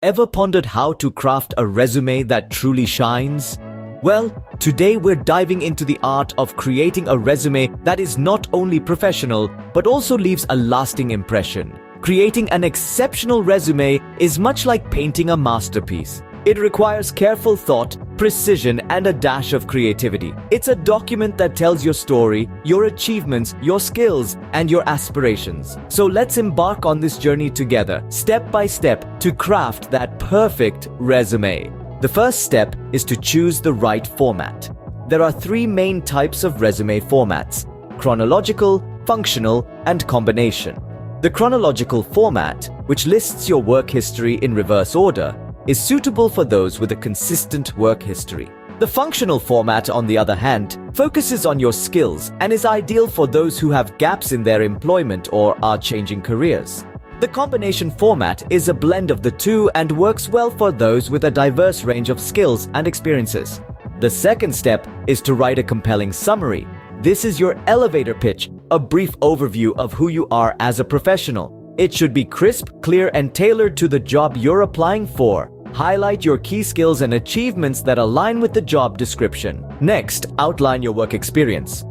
Ever pondered how to craft a resume that truly shines? Well, today we're diving into the art of creating a resume that is not only professional, but also leaves a lasting impression. Creating an exceptional resume is much like painting a masterpiece. It requires careful thought, precision, and a dash of creativity. It's a document that tells your story, your achievements, your skills, and your aspirations. So let's embark on this journey together, step by step, to craft that perfect resume. The first step is to choose the right format. There are three main types of resume formats: chronological, functional, and combination. The chronological format, which lists your work history in reverse order, is suitable for those with a consistent work history. The functional format, on the other hand, focuses on your skills and is ideal for those who have gaps in their employment or are changing careers. The combination format is a blend of the two and works well for those with a diverse range of skills and experiences. The second step is to write a compelling summary. This is your elevator pitch, a brief overview of who you are as a professional. It should be crisp, clear, and tailored to the job you're applying for. Highlight your key skills and achievements that align with the job description. Next, outline your work experience.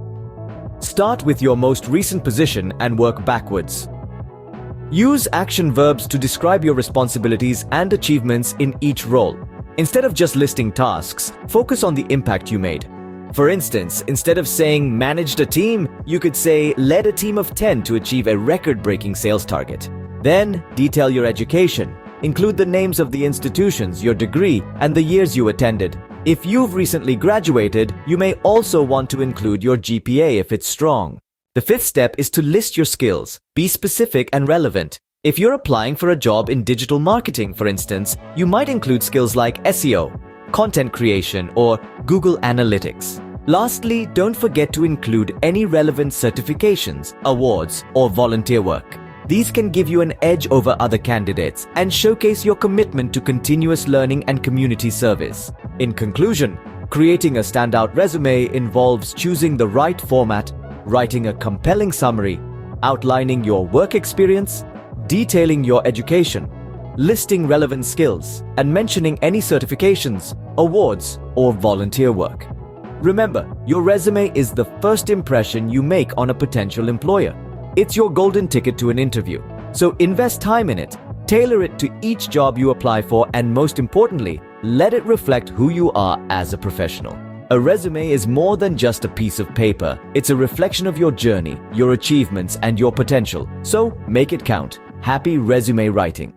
Start with your most recent position and work backwards. Use action verbs to describe your responsibilities and achievements in each role. Instead of just listing tasks, focus on the impact you made. For instance, instead of saying managed a team, you could say led a team of 10 to achieve a record-breaking sales target. Then, detail your education. Include the names of the institutions, your degree, and the years you attended. If you've recently graduated, you may also want to include your GPA if it's strong. The fifth step is to list your skills. Be specific and relevant. If you're applying for a job in digital marketing, for instance, you might include skills like SEO, content creation, or Google Analytics. Lastly, don't forget to include any relevant certifications, awards, or volunteer work. These can give you an edge over other candidates and showcase your commitment to continuous learning and community service. In conclusion, creating a standout resume involves choosing the right format, writing a compelling summary, outlining your work experience, detailing your education, listing relevant skills, and mentioning any certifications, awards, or volunteer work. Remember, your resume is the first impression you make on a potential employer. It's your golden ticket to an interview. So invest time in it, tailor it to each job you apply for, and most importantly, let it reflect who you are as a professional. A resume is more than just a piece of paper. It's a reflection of your journey, your achievements, and your potential. So make it count. Happy resume writing.